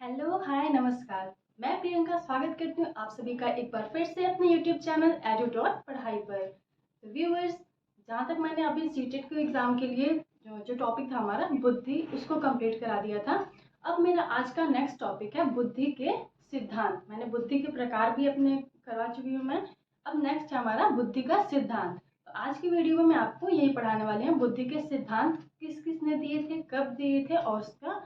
Hello hi नमस्कार। मैं प्रियंका स्वागत करती हूँ आप सभी का एक बार फिर से अपने यूट्यूब चैनल एडुटॉट पढ़ाई पर। तो व्यूअर्स, जहाँ तक मैंने अभी सीटेट के एग्ज़ाम के लिए जो टॉपिक था हमारा बुद्धि, उसको कंप्लीट करा दिया था। अब मेरा आज का नेक्स्ट टॉपिक है बुद्धि के सिद्धांत। मैंने बुद्धि के प्रकार भी अपने करवा चुकी हूँ मैं। अब नेक्स्ट है हमारा बुद्धि का सिद्धांत। तो आज की वीडियो में मैं आपको यही पढ़ाने वाली हूँ, बुद्धि के सिद्धांत किस किसने दिए थे, कब दिए थे और उसका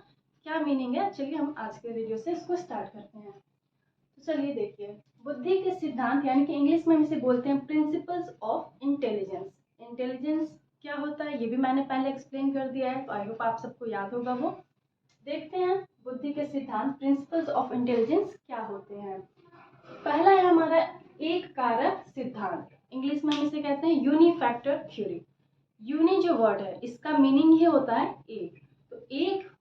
क्या मीनिंग है। चलिए हम आज के वीडियो से इसको स्टार्ट करते हैं। तो चलिए देखिए, बुद्धि के सिद्धांत यानी कि इंग्लिश में हम इसे बोलते हैं प्रिंसिपल्स ऑफ इंटेलिजेंस। इंटेलिजेंस क्या होता है ये भी मैंने पहले एक्सप्लेन कर दिया है, तो आई होप आप सबको याद होगा वो। देखते हैं बुद्धि के सिद्धांत प्रिंसिपल्स ऑफ इंटेलिजेंस क्या होते हैं। पहला है हमारा एक कारक सिद्धांत। इंग्लिश में हम इसे कहते हैं यूनिफैक्टर थ्योरी। यूनि जो वर्ड है इसका मीनिंग ही होता है एक। तो एक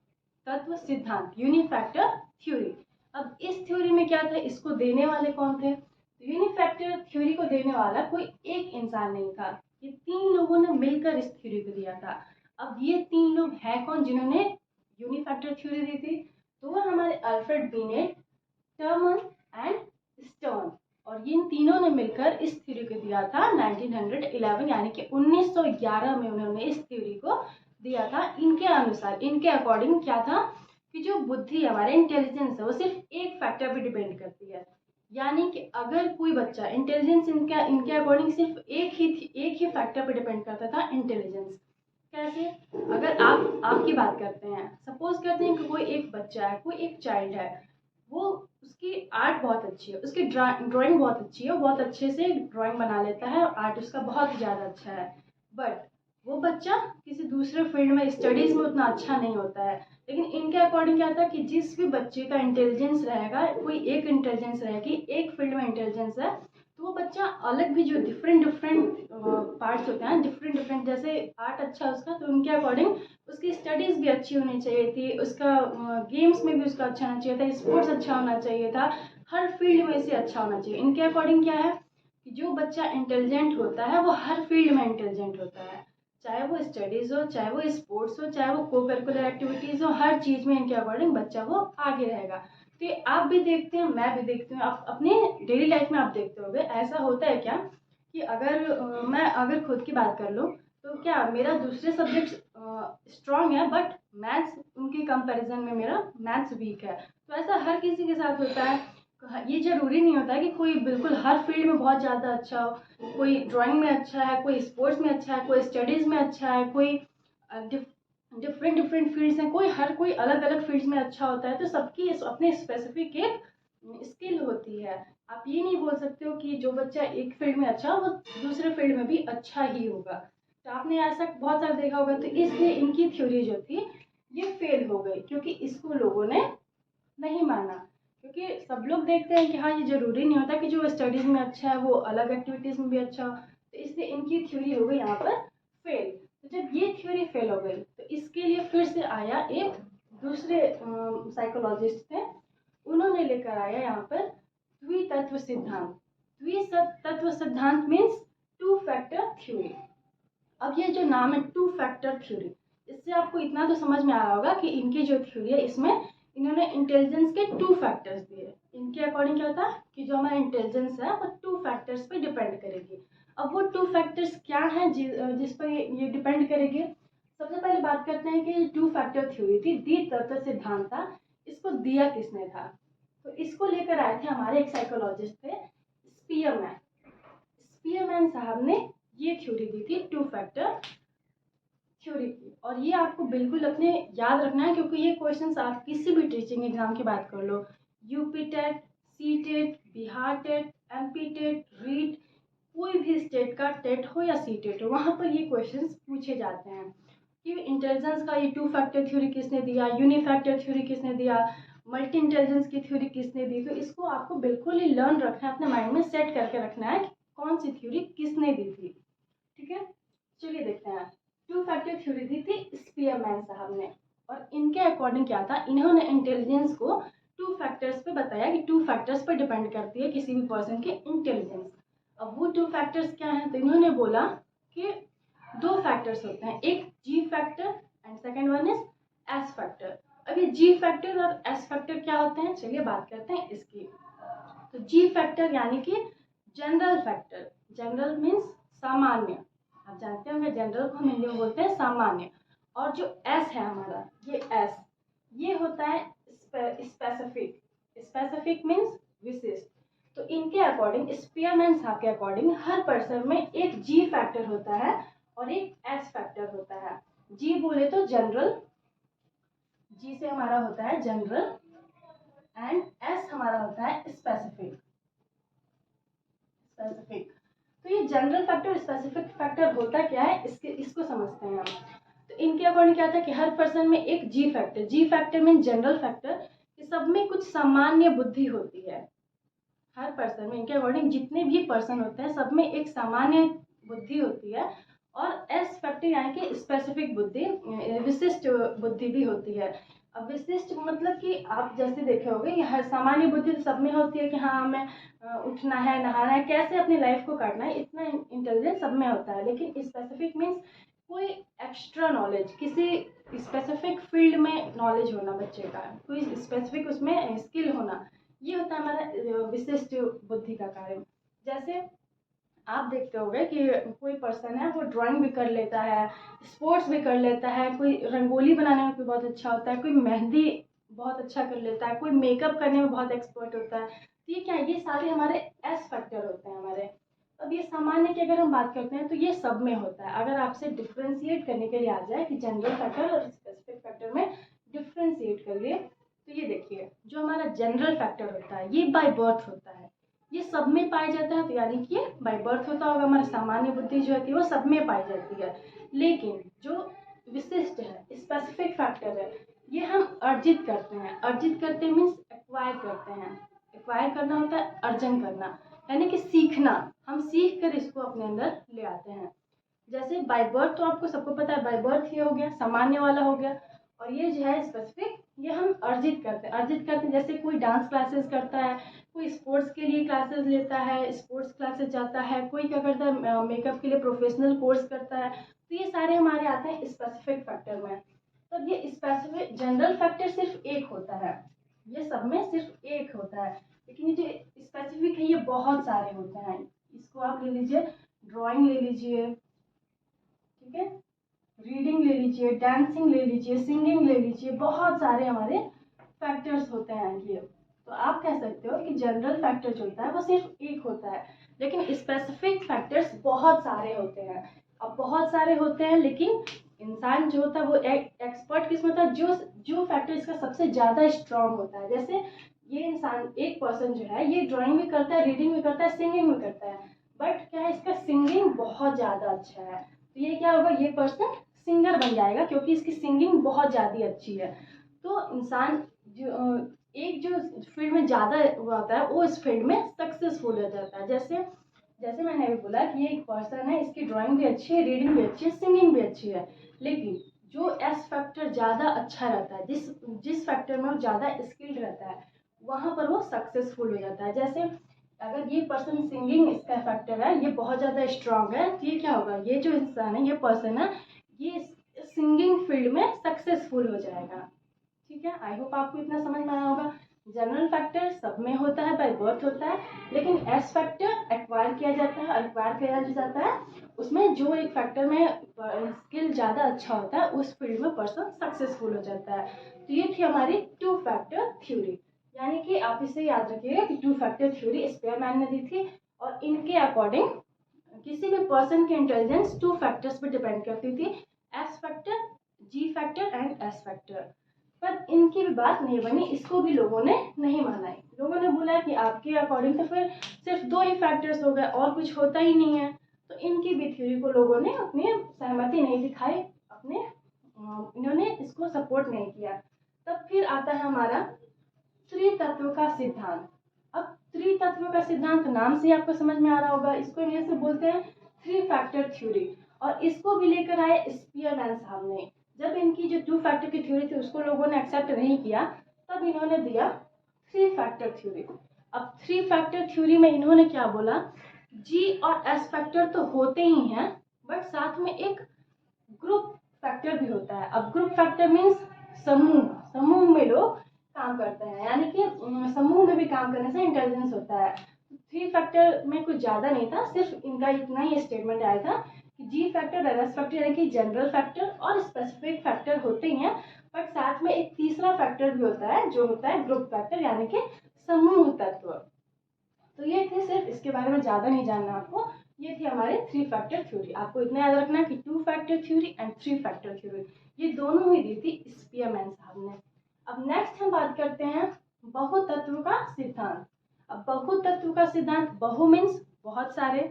तत्व सिद्धांत यूनिफैक्टर थ्योरी। अब इस थ्योरी में क्या था, इसको देने वाले कौन थे। तो यूनिफैक्टर थ्योरी को देने वाला कोई एक इंसान नहीं था, ये तीन लोगों ने मिलकर इस थ्योरी को दिया था। अब ये तीन लोग हैं कौन जिन्होंने यूनिफैक्टर थ्योरी दी थी, तो वो हमारे Alfred beneath, Terman and stern. और इन तीनों ने मिलकर इस थ्योरी को दिया था 1911 यानी कि 1911 में उन्होंने इस थ्योरी को दिया था। इनके अनुसार, इनके अकॉर्डिंग क्या था कि जो बुद्धि है, हमारे इंटेलिजेंस है, वो सिर्फ एक फैक्टर पे डिपेंड करती है। यानी कि अगर कोई बच्चा इंटेलिजेंस इनका इनके अकॉर्डिंग सिर्फ एक ही फैक्टर पे डिपेंड करता था इंटेलिजेंस। कैसे, अगर आप आपकी बात करते हैं, सपोज करते हैं कि कोई एक बच्चा है, कोई एक चाइल्ड है, वो उसकी आर्ट बहुत अच्छी है, उसकी ड्राइंग बहुत अच्छी है, बहुत अच्छे से ड्राइंग बना लेता है, आर्ट उसका बहुत ज़्यादा अच्छा है। बट वो बच्चा किसी दूसरे फील्ड में स्टडीज़ में उतना अच्छा नहीं होता है। लेकिन इनके अकॉर्डिंग क्या था कि जिस भी बच्चे का इंटेलिजेंस रहेगा, कोई एक इंटेलिजेंस रहेगी, एक फील्ड में इंटेलिजेंस है, तो वो बच्चा अलग भी जो डिफरेंट डिफरेंट पार्ट्स होते हैं, डिफरेंट डिफरेंट, जैसे आर्ट अच्छा है उसका, तो उनके अकॉर्डिंग उसकी स्टडीज़ भी अच्छी होनी चाहिए थी, उसका गेम्स में भी उसका अच्छा होना चाहिए था, स्पोर्ट्स अच्छा होना चाहिए था, हर फील्ड में इसे अच्छा होना चाहिए। इनके अकॉर्डिंग क्या है कि जो बच्चा इंटेलिजेंट होता है वो हर फील्ड में इंटेलिजेंट होता है, चाहे वो स्टडीज़ हो, चाहे वो स्पोर्ट्स हो, चाहे वो को करिकुलर एक्टिविटीज़ हो, हर चीज़ में इनके अकॉर्डिंग बच्चा वो आगे रहेगा। तो ये आप भी देखते हैं, मैं भी देखती हूँ, आप अपने डेली लाइफ में आप देखते होंगे। ऐसा होता है क्या कि मैं अगर खुद की बात कर लूँ, तो क्या मेरा दूसरे सब्जेक्ट स्ट्रांग है, बट मैथ्स उनके कंपैरिजन में मेरा मैथ्स वीक है। तो ऐसा हर किसी के साथ होता है। ये ज़रूरी नहीं होता है कि कोई बिल्कुल हर फील्ड में बहुत ज़्यादा अच्छा हो, कोई ड्राइंग में अच्छा है, कोई स्पोर्ट्स में अच्छा है, कोई स्टडीज़ में अच्छा है, कोई डिफरेंट डिफरेंट फील्ड्स हैं, हर कोई अलग अलग फील्ड्स में अच्छा होता है। तो सबकी अपनी स्पेसिफिक एक स्किल होती है। आप ये नहीं बोल सकते हो कि जो बच्चा एक फील्ड में अच्छा हो वो दूसरे फील्ड में भी अच्छा ही होगा। तो आपने ऐसा बहुत सारा देखा होगा। तो इसलिए इनकी थ्योरी जो थी ये फेल हो गई, क्योंकि इसको लोगों ने नहीं माना। क्योंकि सब लोग देखते हैं कि हाँ, ये ज़रूरी नहीं होता कि जो स्टडीज़ में अच्छा है वो अलग एक्टिविटीज़ में भी अच्छा हो। तो इसलिए इनकी थ्योरी हो गई यहाँ पर फेल। तो जब ये थ्योरी फेल हो गई तो इसके लिए फिर से आया एक दूसरे साइकोलॉजिस्ट थे, उन्होंने लेकर आया यहाँ पर द्वितत्व सिद्धांत। द्वितत्व सिद्धांत मीन्स टू फैक्टर थ्योरी। अब ये जो नाम है टू फैक्टर थ्योरी, इससे आपको इतना तो समझ में आ रहा होगा कि इनकी जो थ्योरी है इसमें इन्होंने इंटेलिजेंस के टू फैक्टर्स दिए। इनके अकॉर्डिंग क्या था कि जो हमारा इंटेलिजेंस है वो टू फैक्टर्स पे डिपेंड करेगी। अब वो टू फैक्टर्स क्या हैं जिस पर ये डिपेंड करेगी। सबसे पहले बात करते हैं कि टू फैक्टर थ्योरी थी, द्वितत्व सिद्धांत था, इसको दिया किसने था। तो इसको लेकर आए थे हमारे एक साइकोलॉजिस्ट थे, स्पीयरमैन। स्पीयरमैन साहब ने ये थ्योरी दी थी टू फैक्टर थ्योरी की। और ये आपको बिल्कुल अपने याद रखना है, क्योंकि ये क्वेश्चंस आप किसी भी टीचिंग एग्जाम की बात कर लो, UP TET, C TET, Bihar TET, MP TET, REET, कोई भी स्टेट का टेट हो या सी टेट हो, वहाँ पर ये क्वेश्चंस पूछे जाते हैं कि इंटेलिजेंस का ये टू फैक्टर थ्योरी किसने दिया, यूनिफैक्टर थ्योरी किसने दिया, मल्टी इंटेलिजेंस की थ्योरी किसने दी। तो इसको आपको बिल्कुल ही लर्न रखना है, अपने माइंड में सेट करके रखना है कि कौन सी थ्योरी किसने दी थी। ठीक है, चलिए देखते हैं। टू फैक्टर थ्योरी दी थी स्पीयरमैन साहब ने, और इनके अकॉर्डिंग क्या था, इन्होंने इंटेलिजेंस को टू फैक्टर्स पे बताया कि टू फैक्टर्स पर डिपेंड करती है किसी भी पर्सन के इंटेलिजेंस। अब वो टू फैक्टर्स क्या हैं, तो इन्होंने बोला कि दो फैक्टर्स होते हैं, एक जी factor and second one is S factor. अब ये जी फैक्टर और एस फैक्टर क्या होते हैं, चलिए बात करते हैं इसकी। तो जी फैक्टर यानी कि जनरल फैक्टर, जनरल मीन्स सामान्य, आप जानते होंगे जनरल को हम हिंदी में बोलते हैं सामान्य। और जो एस है हमारा, ये एस, ये होता है स्पेसिफिक, स्पेसिफिक मीन्स विशिष्ट। तो इनके अकॉर्डिंग, स्पीयरमैन साहब के अकॉर्डिंग, हर पर्सन में एक जी फैक्टर होता है और एक एस फैक्टर होता है। जी बोले तो जनरल, जी से हमारा होता है जनरल, एंड एस हमारा होता है स्पेसिफिक, स्पेसिफिक। तो ये जनरल फैक्टर और स्पेसिफिक फैक्टर होता क्या है, इसको समझते हैं हम। तो इनके अकॉर्डिंग क्या था कि हर पर्सन में एक जी फैक्टर, जी फैक्टर मीन जनरल फैक्टर, कि सब में कुछ सामान्य बुद्धि होती है। हर पर्सन में, इनके अकॉर्डिंग जितने भी पर्सन होते हैं सब में एक सामान्य बुद्धि होती है। और एस फैक्टर यानी कि स्पेसिफिक बुद्धि, विशिष्ट बुद्धि भी होती है। अब विशिष्ट मतलब कि आप जैसे देखे होंगे कि हर सामान्य बुद्धि सब में होती है कि हाँ हमें उठना है, नहाना है, कैसे अपनी लाइफ को काटना है, इतना इंटेलिजेंस सब में होता है। लेकिन स्पेसिफिक मीन्स कोई एक्स्ट्रा नॉलेज, किसी स्पेसिफिक फील्ड में नॉलेज होना बच्चे का, कोई स्पेसिफिक उसमें स्किल होना, ये होता है हमारा विशिष्ट बुद्धि का कार्य। जैसे आप देखते होंगे कि कोई पर्सन है वो ड्राइंग भी कर लेता है, स्पोर्ट्स भी कर लेता है, कोई रंगोली बनाने में कोई बहुत अच्छा होता है, कोई मेहंदी बहुत अच्छा कर लेता है, कोई मेकअप करने में बहुत एक्सपर्ट होता है। तो ये क्या है, ये सारे हमारे एस फैक्टर होते हैं हमारे। अब ये सामान्य की अगर हम बात करते हैं तो ये सब में होता है। अगर आपसे डिफ्रेंशिएट करने के लिए आ जाए कि जनरल फैक्टर और स्पेसिफिक फैक्टर में डिफ्रेंशिएट करिए, तो ये देखिए जो हमारा जनरल फैक्टर होता है ये बाय बर्थ होता है, ये सब में पाया जाता है। तो यानी कि ये बाय बर्थ होता होगा, हमारी सामान्य बुद्धि जो होती है वो सब में पाई जाती है। लेकिन जो विशिष्ट है, स्पेसिफिक फैक्टर है, ये हम अर्जित करते हैं। अर्जित करते मीन्स एक्वायर करते हैं, एक्वायर करना होता है अर्जन करना, यानी कि सीखना, हम सीख कर इसको अपने अंदर ले आते हैं। जैसे बाय बर्थ तो आपको सबको पता है, बाय बर्थ ये हो गया, सामान्य वाला हो गया। और ये जो है स्पेसिफिक, ये हम अर्जित करते हैं, अर्जित करते हैं। जैसे कोई डांस क्लासेस करता है, कोई स्पोर्ट्स के लिए क्लासेस लेता है, स्पोर्ट्स क्लासेस जाता है, कोई क्या करता है मेकअप के लिए प्रोफेशनल कोर्स करता है। तो ये सारे हमारे आते हैं स्पेसिफिक फैक्टर में। तब ये स्पेसिफिक, जनरल फैक्टर सिर्फ एक होता है, ये सब में सिर्फ एक होता है। लेकिन ये जो स्पेसिफिक है ये बहुत सारे होते हैं। इसको आप ले लीजिए, ड्राइंग ले लीजिए, ठीक है, रीडिंग ले लीजिए, डांसिंग ले लीजिए, सिंगिंग ले लीजिए, बहुत सारे हमारे फैक्टर्स होते हैं ये। तो आप कह सकते हो कि जनरल फैक्टर जो होता है वो सिर्फ एक होता है, लेकिन स्पेसिफिक फैक्टर्स बहुत सारे होते हैं। अब बहुत सारे होते हैं, लेकिन इंसान जो होता है वो एक्सपर्ट किस में होता है, जो फैक्टर इसका सबसे ज़्यादा स्ट्रांग होता है। जैसे ये इंसान, एक पर्सन जो है ये ड्राइंग भी करता है, रीडिंग भी करता है, सिंगिंग भी करता है, बट क्या है इसका सिंगिंग बहुत ज़्यादा अच्छा है। तो ये क्या होगा, ये पर्सन सिंगर बन जाएगा क्योंकि इसकी सिंगिंग बहुत ज़्यादा अच्छी है। तो इंसान जो एक जो फील्ड में ज़्यादा होता है वो इस फील्ड में सक्सेसफुल हो जाता है। जैसे जैसे मैंने अभी बोला कि ये एक पर्सन है, इसकी ड्राइंग भी अच्छी है, रीडिंग भी अच्छी है, सिंगिंग भी अच्छी है, लेकिन जो एस फैक्टर ज़्यादा अच्छा रहता है, जिस फैक्टर में वो ज़्यादा स्किल्ड रहता है, वहाँ पर वो सक्सेसफुल हो जाता है। जैसे अगर ये पर्सन सिंगिंग इसका फैक्टर है, ये बहुत ज़्यादा स्ट्रांग है, तो ये क्या होगा, ये जो इंसान है, ये पर्सन है, ये सिंगिंग फील्ड में सक्सेसफुल हो जाएगा। ठीक है, आई होप आपको इतना समझ में आया होगा। जनरल फैक्टर सब में होता है, बाय बर्थ होता है, लेकिन एस फैक्टर एक्वायर किया जाता है। एक्वायर किया जाता है उसमें जो एक फैक्टर में स्किल ज़्यादा अच्छा होता है, उस फील्ड में पर्सन सक्सेसफुल हो जाता है। तो ये थी हमारी टू फैक्टर थ्योरी, यानी कि आप इसे याद रखिएगा कि टू फैक्टर थ्योरी स्पेयरमैन ने दी थी। और इनके अकॉर्डिंग किसी भी पर्सन की इंटेलिजेंस टू फैक्टर्स पर डिपेंड करती थी, S factor, ji factor and S factor. पर इनकी भी बात नहीं बनी, इसको भी लोगों ने नहीं माना है। लोगों ने बोला कि आपके अकॉर्डिंग तो फिर सिर्फ दो ही फैक्टर्स हो गए और कुछ होता ही नहीं है। तो इनकी भी थ्योरी को लोगों ने अपनी सहमति नहीं दिखाई, अपने इन्होंने इसको सपोर्ट नहीं किया। तब फिर आता है हमारा त्रितत्व का सिद्धांत। अब त्रितत्व का सिद्धांत नाम से आपको समझ में आ रहा होगा, इसको इंग्लिश में बोलते हैं थ्री फैक्टर थ्योरी। और इसको भी लेकर आए स्पीयरमैन साहब ने। जब इनकी जो टू फैक्टर की थ्योरी थी उसको लोगों ने एक्सेप्ट नहीं किया, तब इन्होंने दिया थ्री फैक्टर थ्योरी। अब थ्री फैक्टर थ्योरी में इन्होंने क्या बोला, जी और एस फैक्टर तो होते ही हैं, बट साथ में एक ग्रुप फैक्टर भी होता है। अब ग्रुप फैक्टर मीन्स समूह, समूह में लोग काम करते हैं, यानी कि समूह में भी काम करने से इंटेलिजेंस होता है। 3 फैक्टर में कुछ ज़्यादा नहीं था, सिर्फ इनका इतना ही स्टेटमेंट आया था कि जी फैक्टर, डाइवर्स फैक्टर यानी कि जनरल फैक्टर और स्पेसिफिक फैक्टर होते ही हैं, बट साथ में एक तीसरा फैक्टर भी होता है जो होता है ग्रुप फैक्टर यानी कि समूह तत्व। तो ये थे, सिर्फ इसके बारे में ज़्यादा नहीं जानना आपको। ये थी हमारे 3 फैक्टर थ्योरी। आपको इतना याद रखना है कि 2 factor theory and 3 factor theory ये दोनों ही दी थी स्पीयरमैन साहब ने। अब नेक्स्ट हम बात करते हैं बहुतत्व का सिद्धांत। अब बहुतत्व का सिद्धांत, बहु मीन्स बहुत सारे,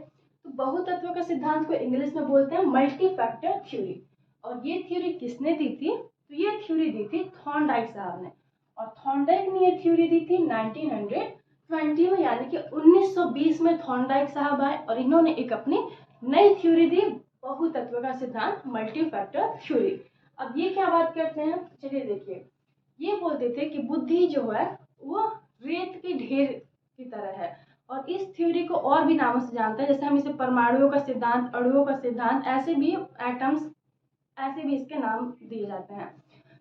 तो बहुतत्व का सिद्धांत को इंग्लिश में बोलते हैं मल्टी फैक्टर थ्योरी। और ये थ्योरी किसने दी थी? तो ये थ्योरी दी थी थॉर्नडाइक साहब ने, और थॉर्नडाइक ने ये थ्योरी दी थी 1920 में, यानी कि 1920 में थॉर्नडाइक साहब आए और इन्होंने एक अपनी नई थ्योरी दी, बहुतत्व का सिद्धांत, मल्टी फैक्टर थ्योरी। अब ये क्या बात करते हैं, चलिए देखिए। ये बोलते थे कि बुद्धि जो है वो रेत के ढेर की तरह है, और इस थ्योरी को और भी नामों से जानते हैं, जैसे हम इसे परमाणुओं का सिद्धांत, अणुओं का सिद्धांत, ऐसे भी एटम्स, ऐसे भी इसके नाम दिए जाते हैं।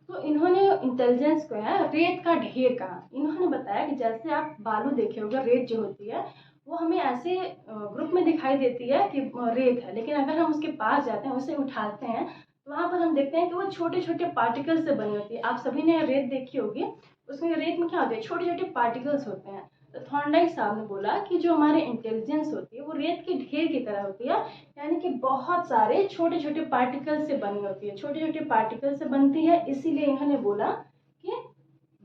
तो इन्होंने इंटेलिजेंस को है रेत का ढेर कहा। इन्होंने बताया कि जैसे आप बालू देखे होगे, रेत जो होती है वो हमें ऐसे ग्रुप में दिखाई देती है कि रेत है, लेकिन अगर हम उसके पास जाते हैं, उसे उठाते हैं, तो वहाँ पर हम देखते हैं कि वो छोटे छोटे पार्टिकल्स से बनी होती है। आप सभी ने रेत देखी होगी, उसमें रेत में क्या होता है, छोटे छोटे पार्टिकल्स होते हैं। तो थॉर्नडाइक साहब ने बोला कि जो हमारे इंटेलिजेंस होती है वो रेत के ढेर की तरह होती है, यानी कि बहुत सारे छोटे छोटे पार्टिकल से बनी होती है, छोटे छोटे पार्टिकल से बनती है। इसीलिए इन्होंने बोला कि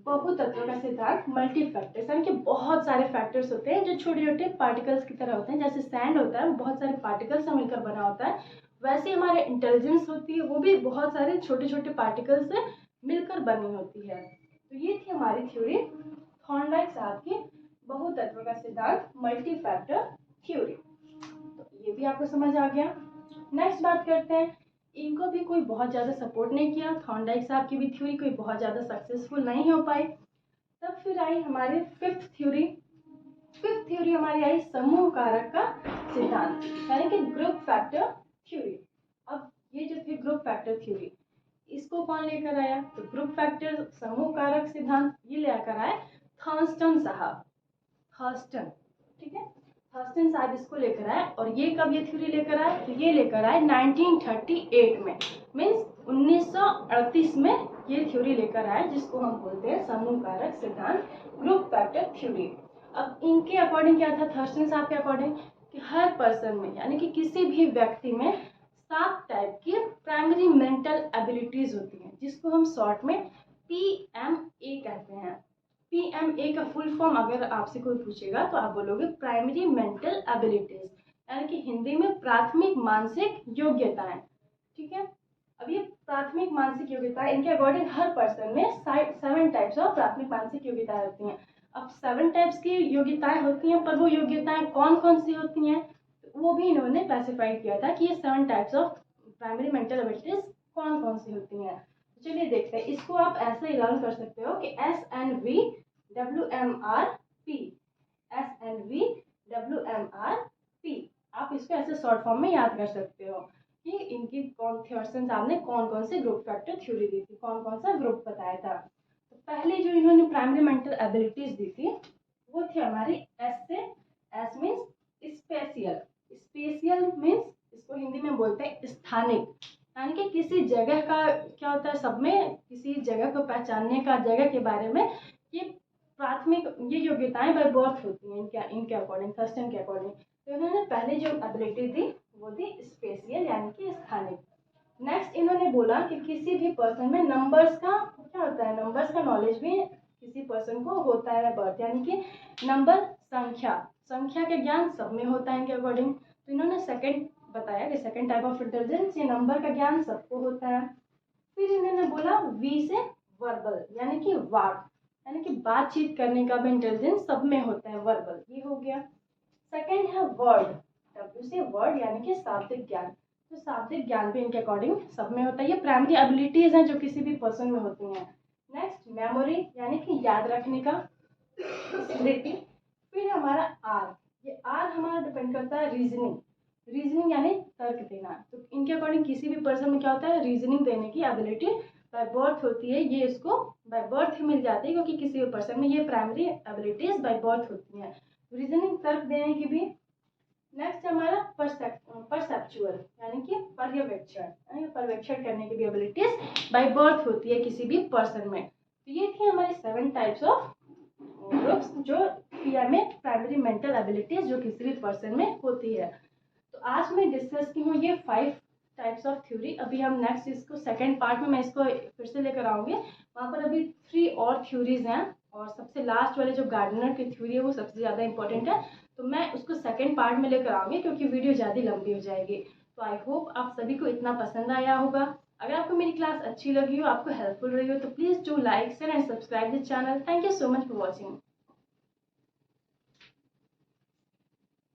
बहुतत्व का सिद्धांत मल्टी फैक्टर्स, यानी कि बहुत सारे फैक्टर्स होते हैं जो छोटे छोटे पार्टिकल्स की तरह होते हैं। जैसे सैंड होता है वो बहुत सारे पार्टिकल्स से मिलकर बना होता है, वैसे हमारे इंटेलिजेंस होती है वो भी बहुत सारे छोटे छोटे पार्टिकल से मिलकर बनी होती है। तो ये थी हमारी थ्योरी, थॉर्नडाइक साहब की बहुतत्व का सिद्धांत, मल्टी फैक्टर थ्योरी। तो ये भी आपको समझ आ गया। नेक्स्ट बात करते हैं, इनको भी कोई बहुत ज़्यादा सपोर्ट नहीं किया, थॉर्नडाइक साहब की भी थ्योरी कोई बहुत ज़्यादा सक्सेसफुल नहीं हो पाई। तब फिर आई हमारी फिफ्थ थ्योरी। फिफ्थ थ्योरी हमारी आई समूह कारक का सिद्धांत, यानी कि ग्रुप फैक्टर थ्योरी। अब ये जो थी ग्रुप फैक्टर थ्योरी, इसको कौन लेकर आया? तो ग्रुप फैक्टर समूह कारक सिद्धांत ये लेकर आए थर्स्टन साहब, थर्स्टन, ठीक है, थर्स्टन साहब इसको लेकर आए। और ये कब ये थ्योरी लेकर आए? तो ये लेकर आए 1938 में, मीन्स 1938 में ये थ्योरी लेकर आए, जिसको हम बोलते हैं समूह कारक सिद्धांत, ग्रुप फैक्टर थ्योरी। अब इनके अकॉर्डिंग क्या था, थर्स्टन साहब के अकॉर्डिंग, कि हर पर्सन में, यानी कि किसी भी व्यक्ति में 7 टाइप की प्राइमरी मेंटल एबिलिटीज होती हैं, जिसको हम शॉर्ट में PMA कहते हैं। PMA का फुल फॉर्म अगर आपसे कोई पूछेगा तो आप बोलोगे प्राइमरी मेंटल एबिलिटीज, यानी कि हिंदी में प्राथमिक मानसिक योग्यताएं, ठीक है। अब ये प्राथमिक मानसिक योग्यताएं, इनके अकॉर्डिंग हर पर्सन में 7 टाइप्स ऑफ प्राथमिक मानसिक योग्यताएं होती हैं। अब 7 टाइप्स की योग्यताएं होती हैं, पर वो योग्यताएं कौन कौन सी होती हैं वो भी इन्होंने क्लासिफाई किया था कि ये 7 types of primary mental abilities कौन कौन सी होती हैं। चलिए देखते हैं, इसको आप ऐसे लर्न कर सकते हो कि SNVWMRP, SNVWMRP, आप इसको ऐसे शॉर्ट फॉर्म में याद कर सकते हो कि इनकी थॉर्स्टन साहब ने कौन कौन से ग्रुप फैक्टर थ्योरी दी थी, कौन कौन सा ग्रुप बताया था। तो पहले जो इन्होंने प्राइमरी मेंटल एबिलिटीज दी थी वो थी हमारी एस से, S means special, special means इसको हिंदी में बोलते हैं स्थानिक, यानी कि किसी जगह का क्या होता है, सब में किसी जगह को पहचानने का, जगह के बारे में, ये प्राथमिक ये योग्यताएं बाय बर्थ होती हैं इनके अकॉर्डिंग, थर्स्टन के अकॉर्डिंग। तो इन्होंने पहले जो एबिलिटी दी वो थी स्पेशियल, यानी कि स्थानिक। नेक्स्ट इन्होंने बोला कि किसी भी पर्सन में नंबर्स का क्या होता है, नंबर्स का नॉलेज भी किसी पर्सन को होता है बर्थ, यानी कि नंबर, संख्या के ज्ञान सब में होता है इनके अकॉर्डिंग। तो इन्होंने सेकंड बताया कि सेकंड टाइप ऑफ इंटेलिजेंस, ये नंबर का ज्ञान सबको होता है। फिर इन्होंने बोला वी से वर्बल, यानी कि वाक, यानी कि बातचीत करने का भी इंटेलिजेंस सब में होता है, वर्बल, ये हो गया। सेकंड है वर्ड, डब्ल्यू से वर्ड, यानी कि शाब्दिक ज्ञान, तो शाब्दिक ज्ञान भी इनके अकॉर्डिंग सब में होता है। ये प्राइमरी एबिलिटीज हैं जो किसी भी पर्सन में होती हैं। नेक्स्ट मेमोरी, यानी कि याद रखने का, स्मृति। फिर हमारा आर, ये आर हमारा डिपेंड करता है रीजनिंग, रीजनिंग यानी तर्क देना। तो इनके अकॉर्डिंग किसी भी पर्सन में क्या होता है, रीजनिंग देने की एबिलिटी बाय बर्थ होती है, ये इसको बाय बर्थ ही मिल जाती है, क्योंकि किसी भी पर्सन में ये प्राइमरी एबिलिटीज बाय बर्थ होती हैं। रीजनिंग तर्क देने की भी। नेक्स्ट हमारा परसेप्चुअल यानी कि पर्यवेक्षण करने की भी एबिलिटीज बाय बर्थ होती है किसी भी पर्सन में। तो ये थी हमारी 7 टाइप्स ऑफ ग्रुप्स जो पीएमए प्राइमरी मेंटल एबिलिटीज जो किसी भी पर्सन में होती है। तो आज मैं डिस्कस की हूँ ये 5 टाइप्स ऑफ थ्योरी। अभी हम नेक्स्ट इसको सेकंड पार्ट में मैं इसको फिर से लेकर आऊँगी। वहाँ पर अभी 3 और थ्योरीज हैं, और सबसे लास्ट वाले जो गार्डनर की थ्योरी है वो सबसे ज़्यादा इंपॉर्टेंट है, तो मैं उसको सेकंड पार्ट में लेकर आऊँगी क्योंकि वीडियो ज़्यादा लंबी हो जाएगी। तो आई होप आप सभी को इतना पसंद आया होगा। अगर आपको मेरी क्लास अच्छी लगी हो, आपको हेल्पफुल रही हो, तो please do like share and subscribe this channel. Thank you so much for watching.